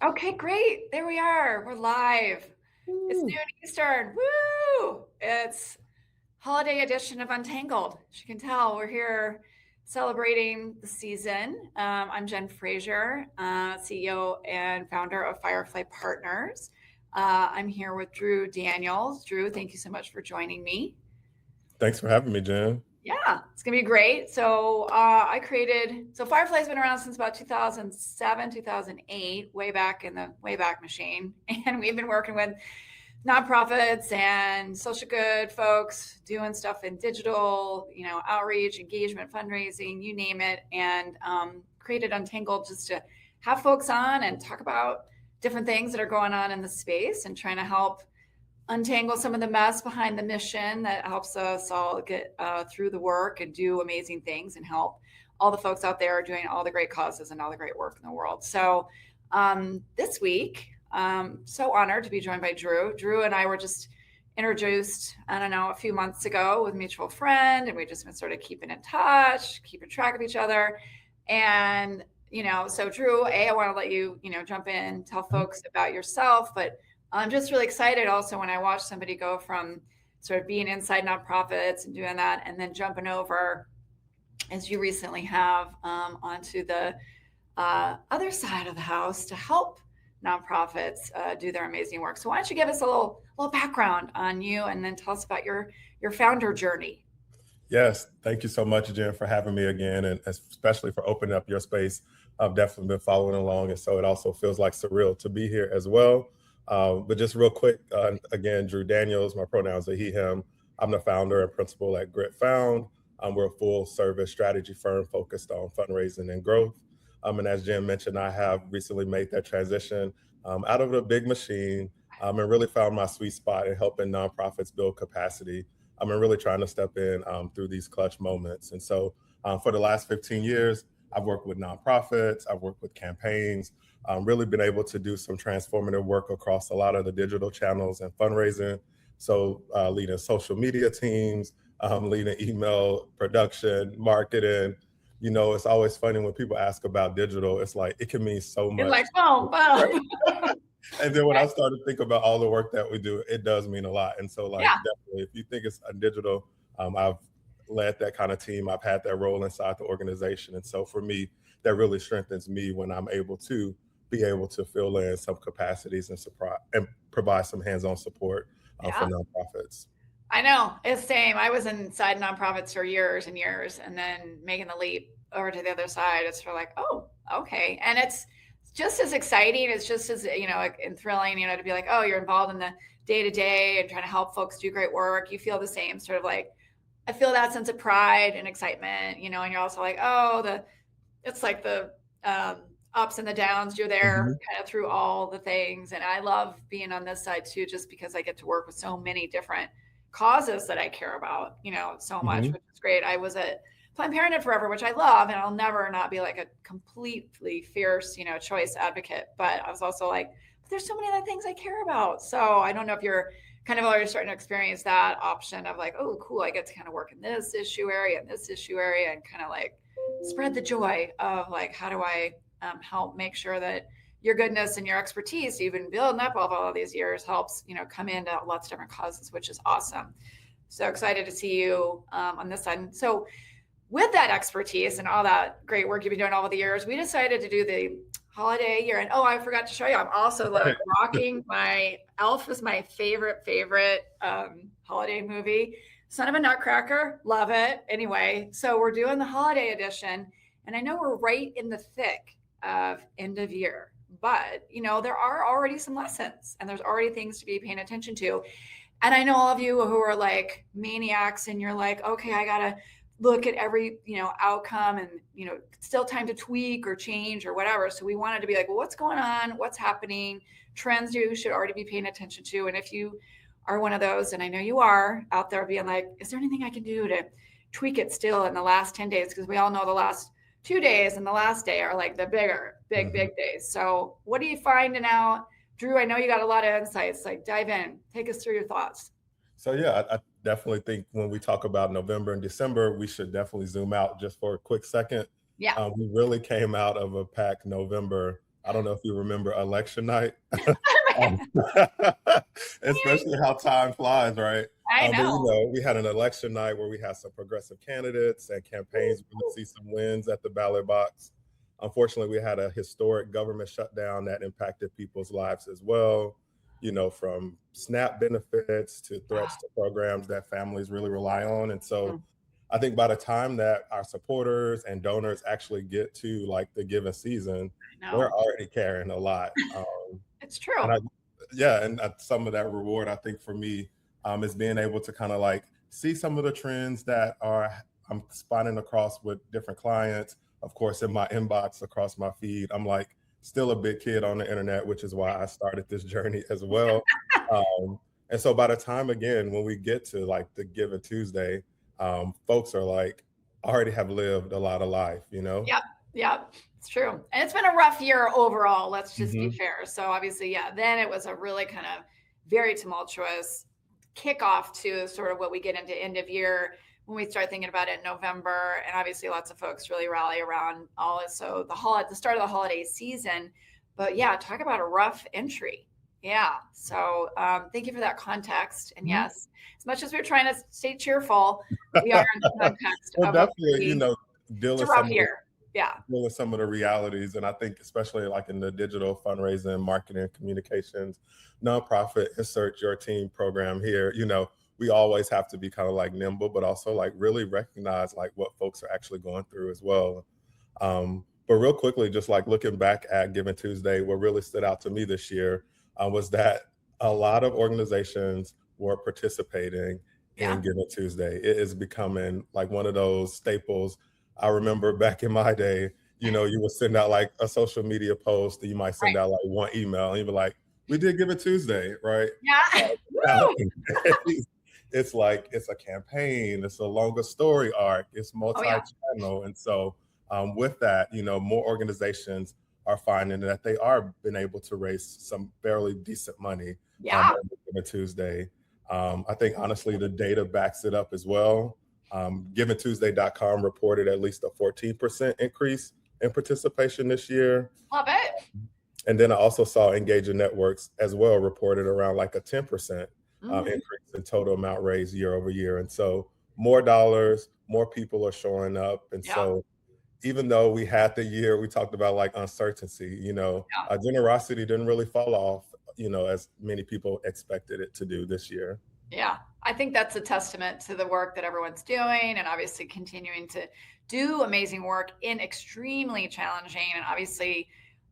Okay, great. There we are. We're live. It's Woo. noon Eastern. Woo! It's holiday edition of Untangled. As you can tell, we're here celebrating the season. I'm Jen Frazier, CEO and founder of Firefly Partners. I'm here with Drew Daniels. Drew, thank you so much for joining me. Thanks for having me, Jen. Yeah, it's gonna be great. So Firefly's been around since about 2007, 2008, way back in the Wayback Machine. And we've been working with nonprofits and social good folks doing stuff in digital, outreach, engagement, fundraising, you name it, and created Untangled just to have folks on and talk about different things that are going on in the space and trying to help untangle some of the mess behind the mission that helps us all get through the work and do amazing things and help all the folks out there doing all the great causes and all the great work in the world. So this week, so honored to be joined by Drew. Drew and I were just introduced, I don't know, a few months ago with a mutual friend, and we just been sort of keeping in touch, keeping track of each other. And so Drew, I want to let you, jump in, tell folks about yourself, but I'm just really excited also when I watch somebody go from sort of being inside nonprofits and doing that and then jumping over, as you recently have, onto the other side of the house to help nonprofits do their amazing work. So why don't you give us a little background on you and then tell us about your founder journey? Yes, thank you so much, Jen, for having me again, and especially for opening up your space. I've definitely been following along, and so it also feels like surreal to be here as well. But just real quick, again, Drew Daniels, my pronouns are he, him. I'm the founder and principal at GritFound. We're a full service strategy firm focused on fundraising and growth. And as Jen mentioned, I have recently made that transition out of the big machine and really found my sweet spot in helping nonprofits build capacity. I'm really trying to step in through these clutch moments. And so for the last 15 years, I've worked with nonprofits, I've worked with campaigns, really been able to do some transformative work across a lot of the digital channels and fundraising. So leading social media teams, leading email production, marketing. It's always funny when people ask about digital, it's like it can mean so It's much. like, boom, Right? boom. And then when I started to think about all the work that we do, it does mean a lot. And so, like, Yeah. definitely, if you think it's a digital, I've led that kind of team. I've had that role inside the organization. And so, for me, that really strengthens me when I'm able to be able to fill in some capacities and surprise and provide some hands-on support for Yeah. nonprofits. I know. It's same. I was inside nonprofits for years and years, and then making the leap over to the other side, it's sort of like, oh, okay. And it's just as exciting. It's just as, and thrilling, to be like, oh, you're involved in the day to day and trying to help folks do great work. You feel the same sort of like, I feel that sense of pride and excitement, and you're also like, oh, it's like the ups and the downs. You're there Mhm. kind of through all the things. And I love being on this side too, just because I get to work with so many different causes that I care about, so much, Mhm. which is great. I was at Planned Parenthood forever, which I love, and I'll never not be like a completely fierce, choice advocate. But I was also like, but there's so many other things I care about. So I don't know if you're kind of already starting to experience that option of like, oh, cool, I get to kind of work in this issue area and this issue area and kind of like spread the joy of like, how do I help make sure that your goodness and your expertise you've been building up all these years helps come into lots of different causes, which is awesome. So excited to see you on this side. So with that expertise and all that great work you've been doing all the years, we decided to do the holiday year. And oh, I forgot to show you, I'm also like rocking my Elf is my favorite holiday movie. Son of a Nutcracker, love it. Anyway, so we're doing the holiday edition, and I know we're right in the thick of end of year, but there are already some lessons and there's already things to be paying attention to. And I know all of you who are like maniacs and you're like, okay, I gotta look at every outcome and still time to tweak or change or whatever. So we wanted to be like, well, what's going on, what's happening, trends you should already be paying attention to. And if you are one of those, and I know you are out there being like, is there anything I can do to tweak it still in the last 10 days, because we all know the last 2 days and the last day are like the Mhm. big days. So what are you finding out, Drew? I know you got a lot of insights. Like, dive in, take us through your thoughts. So yeah, I definitely think when we talk about November and December, we should definitely zoom out just for a quick second. Yeah. We really came out of a packed November I don't know if you remember election night, um, especially how time flies, right? I But know. we had an election night where we had some progressive candidates and campaigns really see some wins at the ballot box. Unfortunately, we had a historic government shutdown that impacted people's lives as well, from SNAP benefits to threats to programs that families really rely on. And so Mm, I think by the time that our supporters and donors actually get to like the given season, I they're know. already carrying a lot. It's And true. I, yeah, and some of that reward, I think for me, is being able to kind of like see some of the trends that I'm spotting across with different clients. Of course, in my inbox across my feed, I'm like still a big kid on the internet, which is why I started this journey as well. And so by the time again, when we get to like the Given Tuesday, folks are like already have lived a lot of life. Yep. Yep. It's true. And it's been a rough year overall. Let's just be Hmm. fair. So obviously, yeah, then it was a really kind of very tumultuous kickoff to sort of what we get into end of year when we start thinking about it in November. And obviously lots of folks really rally around all this. So the start of the holiday season. But yeah, talk about a rough entry. Yeah. So thank you for that context. And yes, as much as we're trying to stay cheerful, we are in the context Well, of a definitely, it's a dealing rough some of the year. Yeah. dealing some of the realities, and I think especially like in the digital fundraising, marketing, communications, nonprofit, insert your team program here. We always have to be kind of like nimble, but also like really recognize like what folks are actually going through as well. But real quickly, just like looking back at Giving Tuesday, what really stood out to me this year was that a lot of organizations were participating in Yeah. Giving Tuesday. It is becoming like one of those staples. I remember back in my day, you would send out like a social media post, you might send Right. out like one email, and you'd be like, we did Give It Tuesday, right? Yeah. Woo! Nowadays, it's like it's a campaign, it's a longer story arc, it's Oh yeah. multi-channel. And so with that, more organizations are finding that they are been able to raise some fairly decent money Yeah. on Give Tuesday. I think honestly, the data backs it up as well. GivenTuesday.com reported at least a 14% increase in participation this year. Love it. And then I also saw Engaging Networks as well reported around like a 10% Mhm. increase in total amount raised year over year. And so more dollars, more people are showing up. And Yeah. so even though we had the year, we talked about like uncertainty, Yeah. generosity didn't really fall off, as many people expected it to do this year. Yeah. I think that's a testament to the work that everyone's doing and obviously continuing to do amazing work in extremely challenging and obviously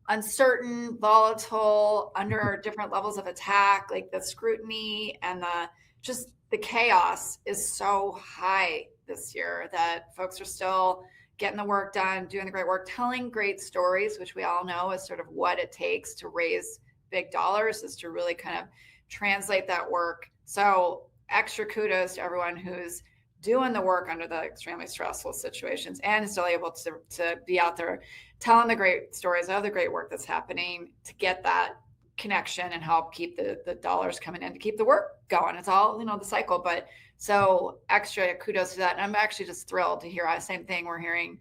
uncertain, volatile, under different levels of attack, like the scrutiny and the chaos is so high this year that folks are still getting the work done, doing the great work, telling great stories, which we all know is sort of what it takes to raise big dollars, is to really kind of translate that work. So extra kudos to everyone who's doing the work under the extremely stressful situations and still able to be out there telling the great stories of the great work that's happening to get that connection and help keep the dollars coming in to keep the work going. It's all, the cycle. But so extra kudos to that. And I'm actually just thrilled to hear the same thing we're hearing,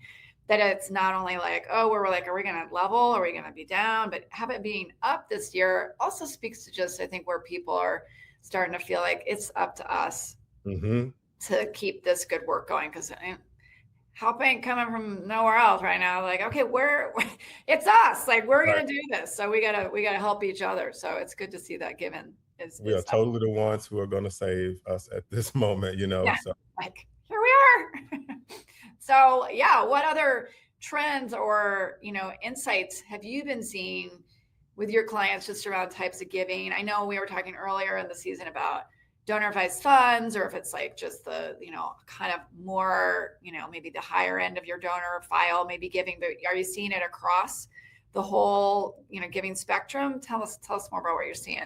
that it's not only like, oh, we're like, are we going to level? Are we going to be down? But have it being up this year also speaks to just, I think, where people are starting to feel like it's up to us Mm-hmm. to keep this good work going. Because help ain't coming from nowhere else right now. Like, okay, it's us. Like, we're Right. gonna do this. So we gotta help each other. So it's good to see that Given We are is up. totally the ones who are going to save us at this moment, Yeah, So like here we are. So yeah, what other trends or insights have you been seeing with your clients just around types of giving? I know we were talking earlier in the season about donor advised funds, or if it's like just the kind of more maybe the higher end of your donor file maybe giving, but are you seeing it across the whole giving spectrum? Tell us more about what you're seeing.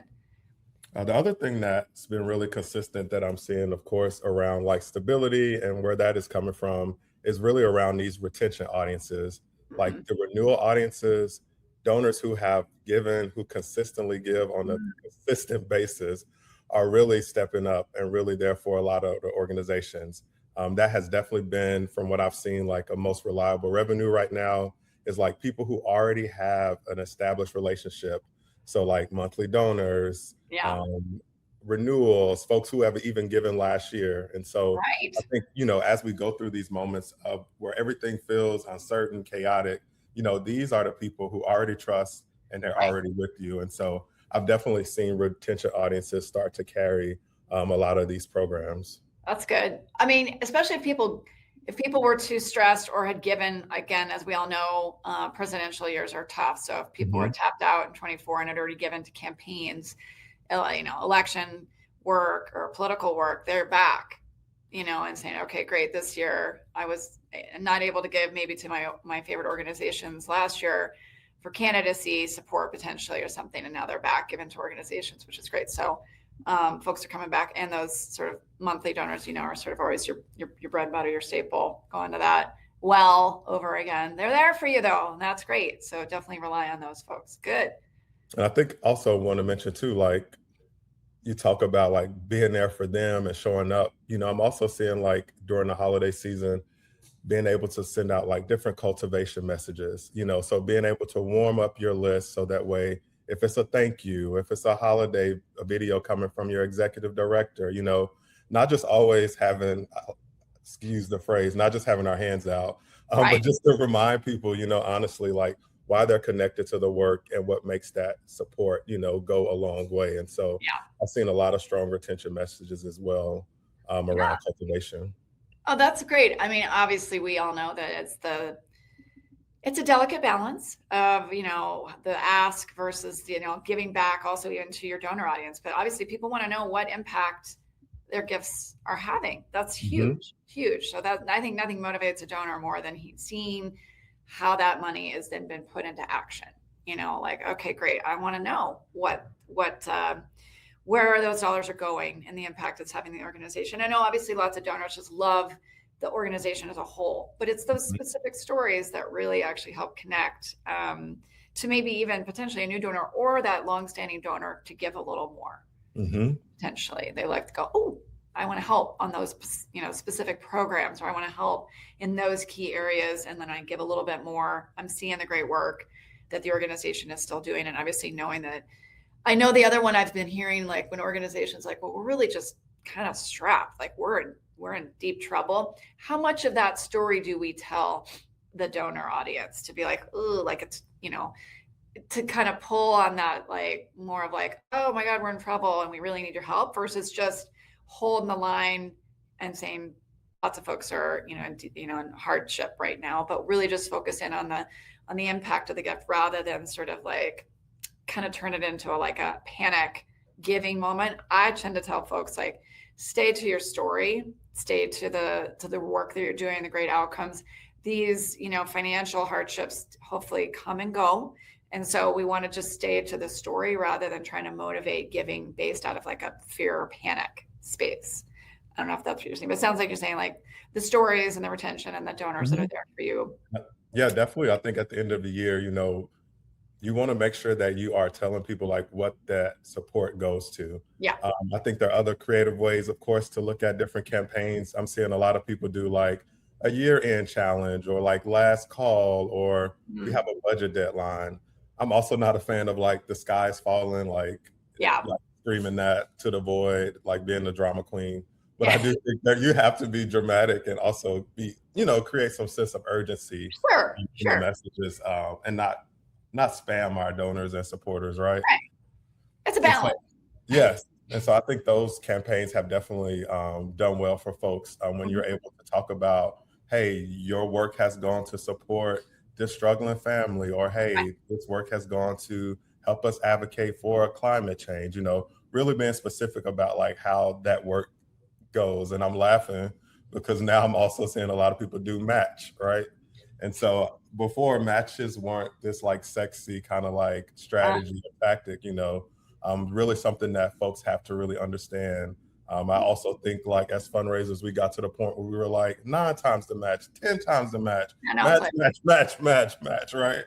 The other thing that's been really consistent that I'm seeing, of course, around like stability and where that is coming from is really around these retention audiences, like Mhm. the renewal audiences, donors who have given, who consistently give on a consistent basis are really stepping up and really there for a lot of the organizations. That has definitely been, from what I've seen, like a most reliable revenue right now. is like people who already have an established relationship. So like monthly donors, Yeah. renewals, folks who have even given last year. And so Right. I think, as we go through these moments of where everything feels uncertain, chaotic, these are the people who already trust and they're Right. already with you. And so I've definitely seen retention audiences start to carry a lot of these programs. That's good. I mean, especially if people were too stressed or had given, again, as we all know, presidential years are tough. So if people were Mhm. tapped out in 24 and had already given to campaigns, election work or political work, they're back, and saying, okay, great. This year I was not able to give maybe to my favorite organizations last year for candidacy support potentially or something. And now they're back given to organizations, which is great. So folks are coming back, and those sort of monthly donors, are sort of always your bread and butter, your staple, going to that well over again. They're there for you though, and that's great. So definitely rely on those folks. Good. And I think also want to mention too, like you talk about like being there for them and showing up. I'm also seeing like during the holiday season, being able to send out like different cultivation messages, so being able to warm up your list so that way, if it's a thank you, if it's a holiday, a video coming from your executive director, not just always having, excuse the phrase, not just having our hands out, but Right. just to remind people, honestly, like why they're connected to the work and what makes that support, go a long way. And so Yeah. I've seen a lot of strong retention messages as well around cultivation. Oh, that's great. I mean, obviously we all know that it's a delicate balance of, the ask versus, giving back also even to your donor audience. But obviously people want to know what impact their gifts are having. That's Mhm. huge, huge. So that, I think nothing motivates a donor more than seeing how that money has then been put into action. Like, okay, great. I want to know where those dollars are going and the impact it's having on the organization. I know obviously lots of donors just love the organization as a whole, but it's those specific stories that really actually help connect to maybe even potentially a new donor or that longstanding donor to give a little more. Mhm. Potentially, they like to go, oh, I want to help on those, specific programs, or I want to help in those key areas, and then I give a little bit more. I'm seeing the great work that the organization is still doing, and obviously knowing that. I know the other one I've been hearing, like when organizations like, well, we're really just kind of strapped, like we're in deep trouble. How much of that story do we tell the donor audience to be like, oh, like it's, to kind of pull on that, like more of like, oh my God, we're in trouble and we really need your help, versus just holding the line and saying lots of folks are, in hardship right now, but really just focus in on the impact of the gift rather than sort of like kind of turn it into like a panic giving moment. I tend to tell folks like, stay to your story, stay to the work that you're doing, the great outcomes. These, financial hardships hopefully come and go. And so we want to just stay to the story rather than trying to motivate giving based out of like a fear or panic space. I don't know if that's what you're saying, but it sounds like you're saying like the stories and the retention and the donors that are Mhm. there for you. Yeah, definitely. I think at the end of the year, you want to make sure that you are telling people like what that support goes to. Yeah. I think there are other creative ways, of course, to look at different campaigns. I'm seeing a lot of people do like a year-end challenge or like last call, or we Mhm. have a budget deadline. I'm also not a fan of like the sky's falling, Yeah. like screaming that to the void, like being the drama queen. But I do think that you have to be dramatic and also be, create some sense of urgency Sure. in the Sure. messages, and not spam our donors and supporters, right? Right. It's a And so, balance. yes, and so I think those campaigns have definitely done well for folks when you're Mhm. able to talk about, hey, your work has gone to support this struggling family, or Right. hey, this work has gone to help us advocate for climate change. Really being specific about like how that work goes. And I'm laughing because now I'm also seeing a lot of people do match, right? And so before, matches weren't this like sexy kind of like Uh, strategy or tactic, really something that folks have to really understand. I also think like as fundraisers, we got to the point where we were like 9 times the match, 10 times the match, I know it's match, like, match, match, match, match, right?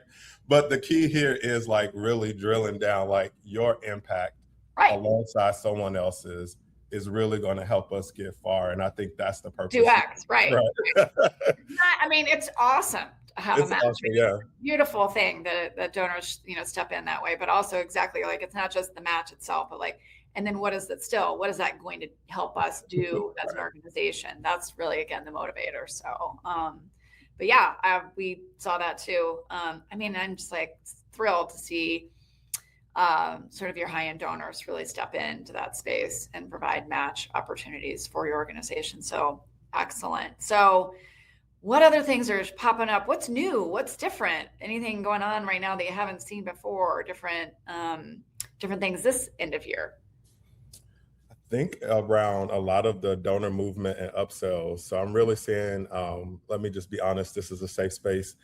But the key here is like really drilling down like your impact right. alongside someone else's is really going to help us get far. And I think that's the Do purpose. X. Right. Right. I mean, it's awesome. have a It's match. awesome. Yeah. Beautiful thing that donors, step in that way, but also exactly like it's not just the match itself, but like, and then what is that going to help us do as an organization? That's really, again, the motivator. So, but yeah, we saw that too. I mean, I'm just like thrilled to see sort of your high-end donors really step into that space and provide match opportunities for your organization. So excellent. So what other things are popping up? What's new? What's different? Anything going on right now that you haven't seen before, or different things this end of year? Think around a lot of the donor movement and upsells. So I'm really seeing, let me just be honest, this is a safe space.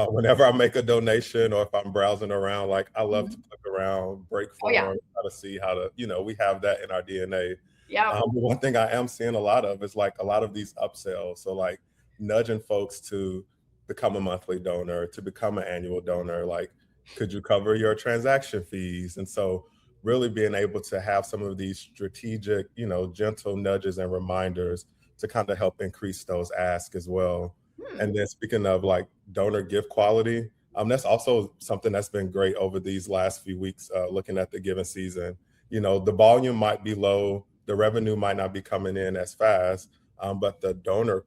Whenever I make a donation or if I'm browsing around, like I love to click around, break Oh yeah. form, try to see how to, we have that in our DNA. Yeah. But one thing I am seeing a lot of is like a lot of these upsells. So like nudging folks to become a monthly donor, to become an annual donor. Like, could you cover your transaction fees? And so really being able to have some of these strategic, gentle nudges and reminders to kind of help increase those asks as well. And then speaking of like donor gift quality, that's also something that's been great over these last few weeks, looking at the given season. The volume might be low, the revenue might not be coming in as fast, but the donor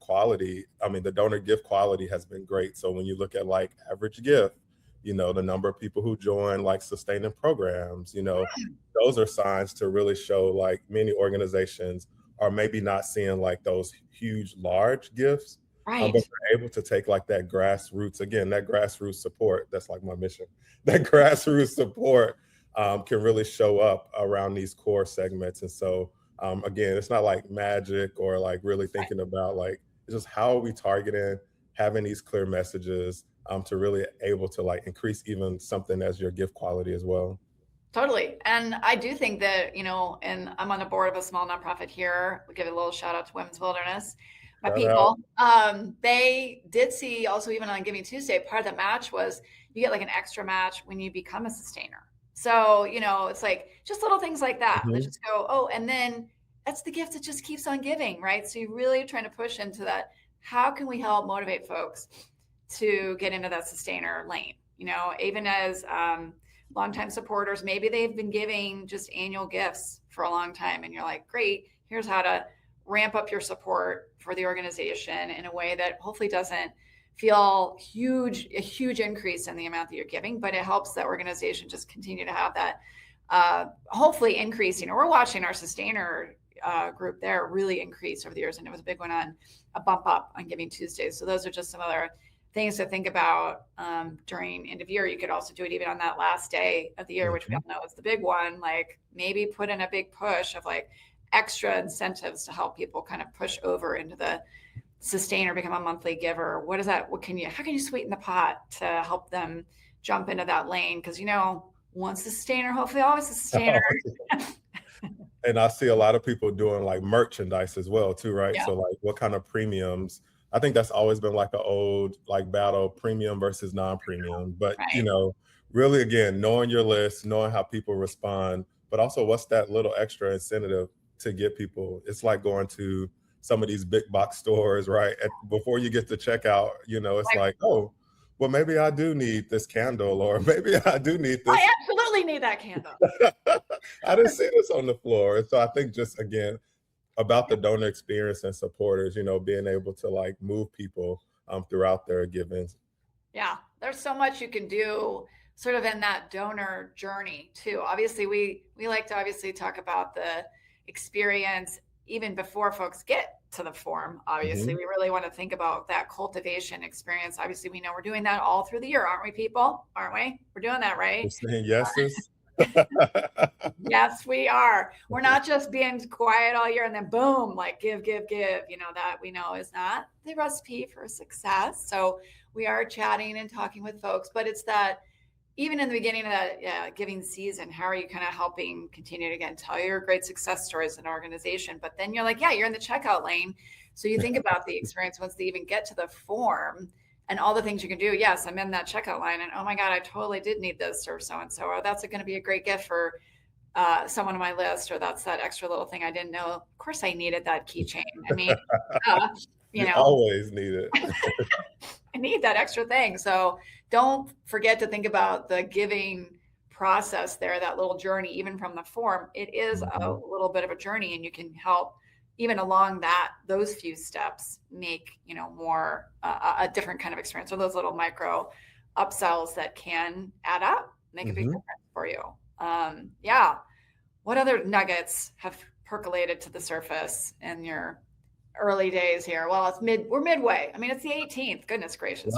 gift quality has been great. So when you look at like average gift, the number of people who join like sustaining programs, those are signs to really show like many organizations are maybe not seeing like those huge, large gifts, Right. but they're able to take like that grassroots support. That's like my mission. That grassroots support can really show up around these core segments. And so, again, it's not like magic or like really thinking about like, it's just how are we targeting, having these clear messages to really able to like increase even something as your gift quality as well. Totally. And I do think that, and I'm on the board of a small nonprofit here. We give a little shout out to Women's Wilderness, my Shout people. They did see also, even on Giving Tuesday, part of the match was you get like an extra match when you become a sustainer. So, it's like just little things like that that just go, oh, and then that's the gift that just keeps on giving, right? So you're really trying to push into that. How can we help motivate folks to get into that sustainer lane? Even as longtime supporters, maybe they've been giving just annual gifts for a long time, and you're like, great, here's how to ramp up your support for the organization in a way that hopefully doesn't feel a huge increase in the amount that you're giving, but it helps the organization just continue to have that hopefully increasing. We're watching our sustainer group there really increase over the years, and it was a big one on a bump up on Giving Tuesdays. So those are just some other things to think about during end of year. You could also do it even on that last day of the year, which we all know is the big one. Like maybe put in a big push of like extra incentives to help people kind of push over into the sustainer, become a monthly giver. How can you sweeten the pot to help them jump into that lane? Because once a sustainer, hopefully always a sustainer. And I see a lot of people doing like merchandise as well too, right? Yeah. So like what kind of premiums? I think that's always been like an old like battle, premium versus non-premium. But Right. really again, knowing your list, knowing how people respond, but also what's that little extra incentive to get people. It's like going to some of these big box stores, right? Before you get to checkout, it's like, oh, well, maybe I do need this candle, or maybe I do need this. I absolutely need that candle. I didn't see this on the floor. And so I think just again about the donor experience and supporters, being able to like move people throughout their givings. Yeah, there's so much you can do sort of in that donor journey too. Obviously, we like to obviously talk about the experience even before folks get to the form. Obviously, we really want to think about that cultivation experience. Obviously, we know we're doing that all through the year, aren't we, people? Aren't we? We're doing that, right? We're saying yeses. Yes, we are. We're not just being quiet all year and then boom, like give. That we know is not the recipe for success. So we are chatting and talking with folks, but it's that even in the beginning of that giving season, how are you kind of helping continue to, again, tell your great success stories in an organization? But then you're like, yeah, you're in the checkout lane. So you think about the experience once they even get to the form and all the things you can do. Yes, I'm in that checkout line and oh my God, I totally did need this or so-and-so, or that's going to be a great gift for someone on my list, or that's that extra little thing I didn't know. Of course I needed that keychain. I mean, You always need it. I need that extra thing. So don't forget to think about the giving process there, that little journey, even from the form. It is a Mhm. little bit of a journey, and you can help even along those few steps make, more a different kind of experience, or those little micro upsells that can add up, make a big Mhm. difference for you. Yeah. What other nuggets have percolated to the surface in your early days here? Well, we're midway. I mean, it's the 18th. Goodness gracious.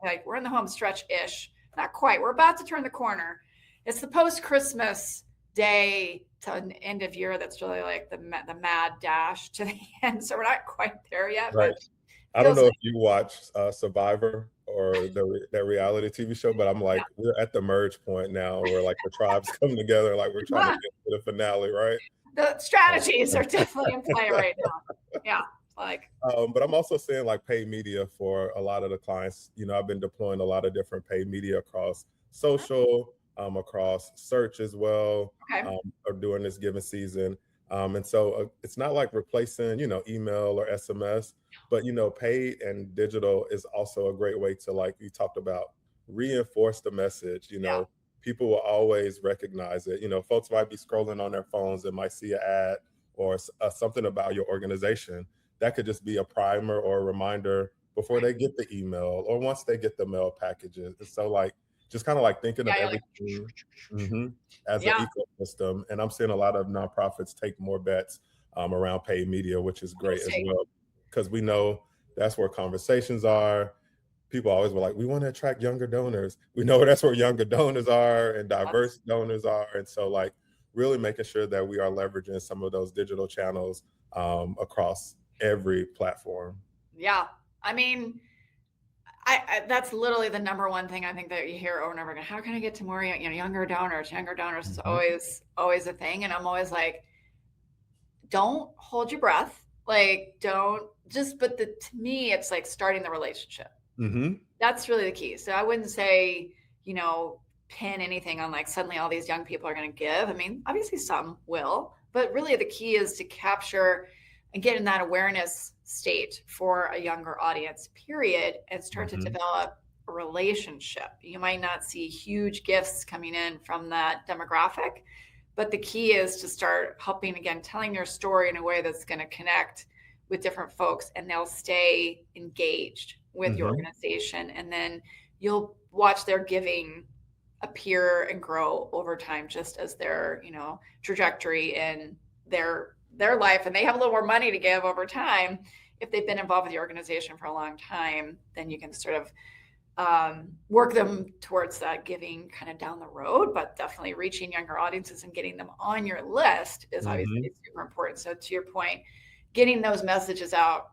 Right. We're in the home stretch ish. Not quite. We're about to turn the corner. It's the post Christmas day to an end of year that's really like the mad dash to the end. So we're not quite there yet, Right. but I don't feels know like, if you watch Survivor or that reality TV show, but I'm like, we're at the merge point now where like the tribes come together, like we're trying to yeah. get to the finale, right? The strategies are definitely in play right now. Yeah. Like, But I'm also seeing like paid media for a lot of the clients. I've been deploying a lot of different paid media across social, across search as well, okay. or during this given season. And so it's not like replacing, email or SMS, but paid and digital is also a great way to, like you talked about, reinforce the message. Yeah. People will always recognize it. Folks might be scrolling on their phones and might see an ad or something about your organization that could just be a primer or a reminder before Right. they get the email or once they get the mail packages. And so like just kind of like thinking Yeah. of You're like, everything as an yeah. ecosystem. And I'm seeing a lot of nonprofits take more bets around paid media, which is great as Interesting. well, because we know that's where conversations are. People always were like, we want to attract younger donors. We know that's where younger donors are and diverse donors are. And so like really making sure that we are leveraging some of those digital channels across every platform. Yeah. I mean, that's literally the number one thing I think that you hear over and over again. How can I get to more, younger donors? Younger donors is Mhm. always a thing. And I'm always like, don't hold your breath. Like, don't just, but to me, it's like starting the relationship. Mhm. That's really the key. So I wouldn't say, pin anything on like suddenly all these young people are going to give. I mean, obviously some will, but really the key is to capture and get in that awareness state for a younger audience, period, and start to Mhm. develop a relationship. You might not see huge gifts coming in from that demographic, but the key is to start helping, again, telling your story in a way that's going to connect with different folks, and they'll stay engaged with your Mhm. organization. And then you'll watch their giving appear and grow over time, just as their, trajectory in their life, and they have a little more money to give over time. If they've been involved with the organization for a long time, then you can sort of work them towards that giving kind of down the road. But definitely reaching younger audiences and getting them on your list is Mhm. obviously super important. So to your point, getting those messages out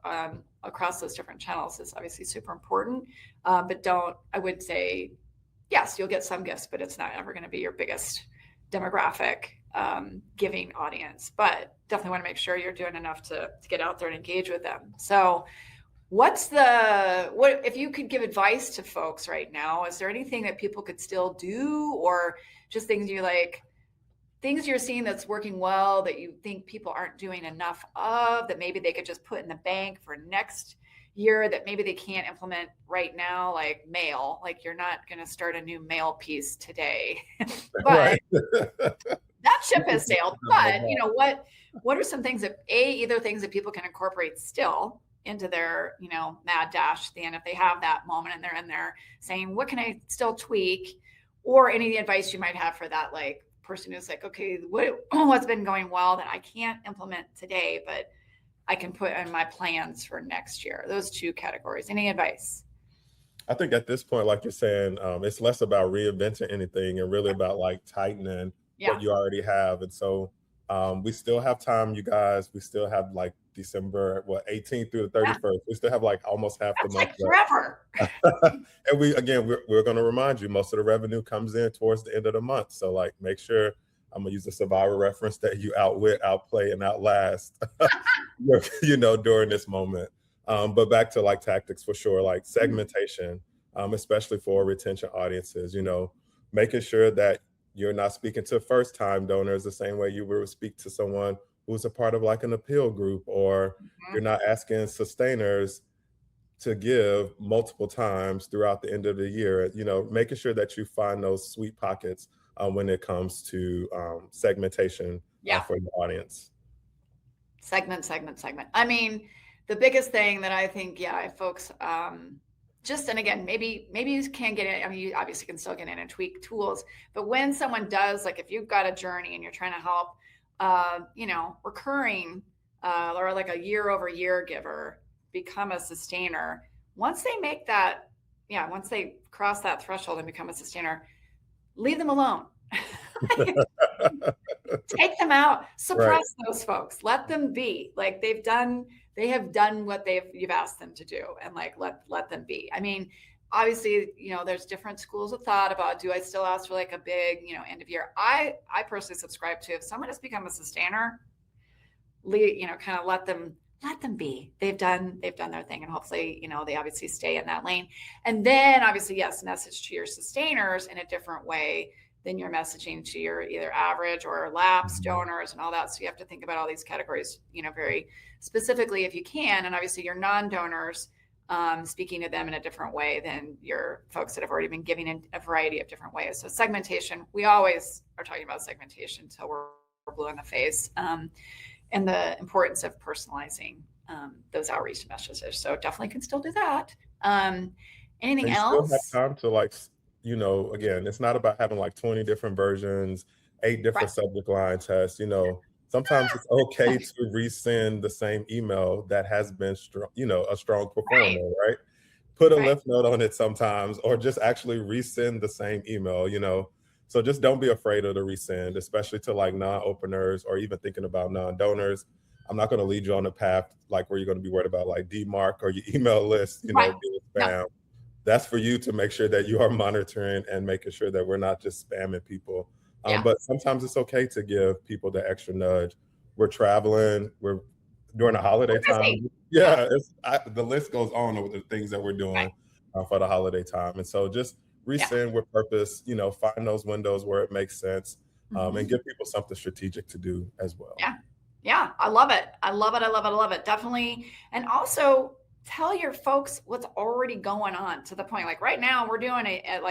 across those different channels is obviously super important. But I would say, yes, you'll get some gifts, but it's not ever going to be your biggest demographic giving audience. But definitely want to make sure you're doing enough to get out there and engage with them. So what if you could give advice to folks right now? Is there anything that people could still do, or just things you're seeing that's working well that you think people aren't doing enough of, that maybe they could just put in the bank for next year, that maybe they can't implement right now, like mail? Like, you're not going to start a new mail piece today, but Right. that ship You can has think sailed. about it But now. what are some things that either things that people can incorporate still into their, mad dash at the end, if they have that moment and they're in there saying, what can I still tweak? Or any advice you might have for that, like, person who's like, okay, what's been going well that I can't implement today, but I can put in my plans for next year? Those two categories. Any advice? I think at this point, like you're saying, it's less about reinventing anything and really about like tightening Yeah. what you already have. And so we still have time, you guys. We still have like December, 18th through the Yeah. 31st. We still have like almost half the That's month like left. forever. And we're going to remind you, most of the revenue comes in towards the end of the month. So like, make sure I'm gonna use a Survivor reference that you outwit, outplay, and outlast, during this moment. But back to like tactics for sure, like segmentation, especially for retention audiences. Making sure that you're not speaking to first-time donors the same way you would speak to someone who's a part of like an appeal group, or you're Mhm. not asking sustainers to give multiple times throughout the end of the year, making sure that you find those sweet pockets when it comes to segmentation Yeah. for your audience. Segment. I mean, the biggest thing that I think, folks, just, and again, maybe you can't get in. I mean, you obviously can still get in and tweak tools, but when someone does, like if you've got a journey and you're trying to help, recurring or like a year over year giver become a sustainer, once they make that, once they cross that threshold and become a sustainer, leave them alone. Take them out, suppress those folks, let them be. Like they have done what you've asked them to do, and like let them be. I mean, obviously, there's different schools of thought about, do I still ask for like a big, end of year? I personally subscribe to, if someone has become a sustainer, kind of let them be. They've done their thing, and hopefully, they obviously stay in that lane. And then obviously, yes, message to your sustainers in a different way than you're messaging to your either average or lapsed donors and all that. So you have to think about all these categories, very specifically if you can. And obviously your non-donors, speaking to them in a different way than your folks that have already been giving in a variety of different ways. So segmentation, we always are talking about segmentation until we're blue in the face, and the importance of personalizing those outreach messages. So definitely can still do that. Anything else? Still have time to again, it's not about having like 20 different versions, 8 different subject line tests. Sometimes it's okay to resend the same email that has been a strong performer, right? Put a lift note on it sometimes, or just actually resend the same email, So just don't be afraid of the resend, especially to like non-openers or even thinking about non-donors. I'm not going to lead you on a path like where you're going to be worried about like DMARC or your email list, being spam. No. That's for you to make sure that you are monitoring and making sure that we're not just spamming people. But sometimes it's okay to give people the extra nudge. We're traveling. We're during the holiday time. The list goes on with the things that we're doing for the holiday time. And so just resend with purpose, find those windows where it makes sense, and give people something strategic to do as well. Yeah. I love it. Definitely. And also, tell your folks what's already going on, to the point. Like right now we're doing a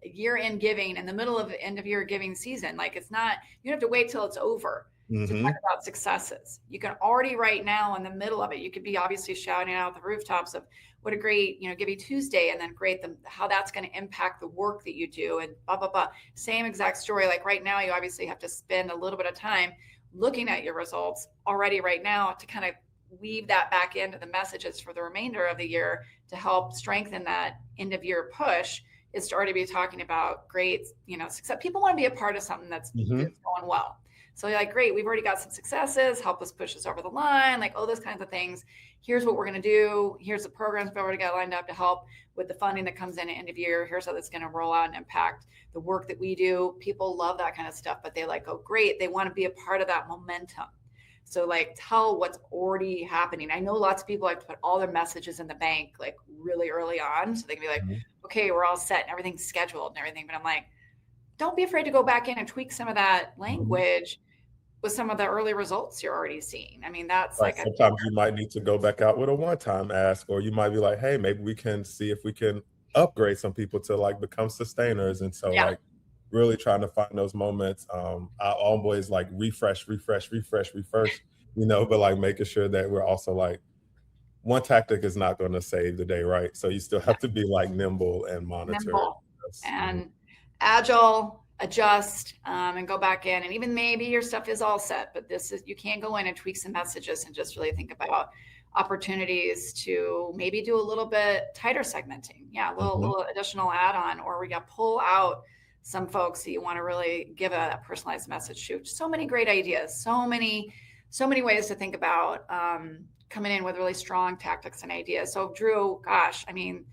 year-end giving in the middle of end of year giving season. Like it's not, you don't have to wait till it's over to talk about successes. You can already right now in the middle of it, you could be obviously shouting out the rooftops of what a great, Giving Tuesday, and then great how that's going to impact the work that you do, and blah, blah, blah. Same exact story. Like right now, you obviously have to spend a little bit of time looking at your results already right now to kind of weave that back into the messages for the remainder of the year to help strengthen that end of year push, is to already be talking about great, success. People want to be a part of something that's going well. So you're like, great, we've already got some successes, help us push us over the line, like all those kinds of things. Here's what we're going to do. Here's the programs we've already got lined up to help with the funding that comes in at end of year. Here's how that's going to roll out and impact the work that we do. People love that kind of stuff, but they like, oh, great. They want to be a part of that momentum. So like tell what's already happening. I know lots of people like to put all their messages in the bank like really early on, so they can be like, okay, we're all set and everything's scheduled and everything. But I'm like, don't be afraid to go back in and tweak some of that language with some of the early results you're already seeing. I mean, that's like sometimes you might need to go back out with a one-time ask, or you might be like, hey, maybe we can see if we can upgrade some people to like become sustainers. And so like really trying to find those moments. I always like refresh, but like making sure that we're also like, one tactic is not going to save the day, right? So you still have to be like nimble and monitor. And agile, adjust, and go back in. And even maybe your stuff is all set, but you can go in and tweak some messages and just really think about opportunities to maybe do a little bit tighter segmenting. A little additional add-on, or we got pull out some folks that you want to really give a personalized message to. So many great ideas, so many ways to think about coming in with really strong tactics and ideas. So Drew, gosh, I mean,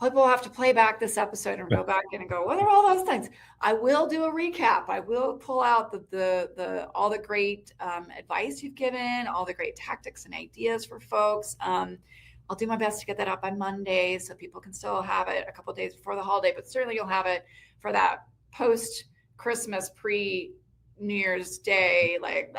people have to play back this episode and go back in and go, what are all those things? I will do a recap. I will pull out the all the great advice you've given, all the great tactics and ideas for folks. I'll do my best to get that up by Monday so people can still have it a couple of days before the holiday, but certainly you'll have it for that post-Christmas, New Year's Day, like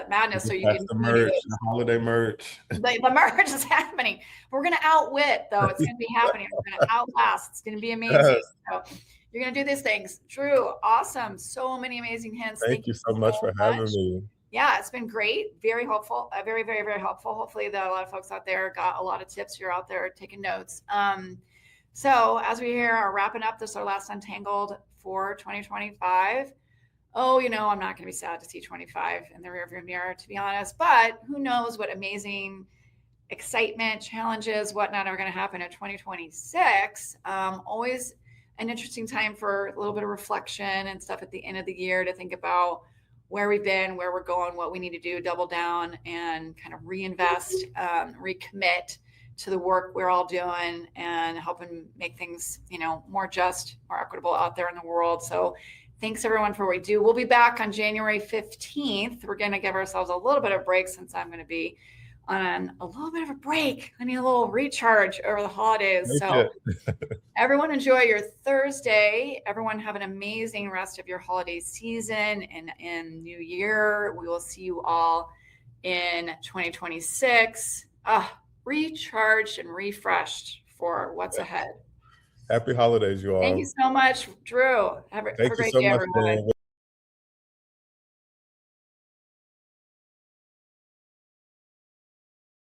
madness. So you That's can the redo merch, it. the holiday merch. The merge is happening. We're going to outwit, though. It's going to be happening. We're going to outlast. It's going to be amazing. Yes. So you're going to do these things. Drew, awesome. So many amazing hints. Thank you so much for having me. Yeah, it's been great. Very helpful. Very, very, very helpful. Hopefully a lot of folks out there got a lot of tips. You're out there taking notes. So as we here are wrapping up, this is our last Untangled for 2025. Oh, I'm not going to be sad to see 25 in the rearview mirror, to be honest, but who knows what amazing excitement, challenges, whatnot are going to happen in 2026. Always an interesting time for a little bit of reflection and stuff at the end of the year to think about where we've been, where we're going, what we need to do, double down and kind of reinvest, recommit to the work we're all doing and helping make things, more just, more equitable out there in the world. So thanks everyone for what we do. We'll be back on January 15th. We're going to give ourselves a little bit of break since I'm going to be on a little bit of a break. I need a little recharge over the holidays. So everyone enjoy your Thursday. Everyone have an amazing rest of your holiday season and new year. We will see you all in 2026. Recharged and refreshed for what's ahead. Happy holidays, you all. Thank you so much, Drew. Have a great day, everyone.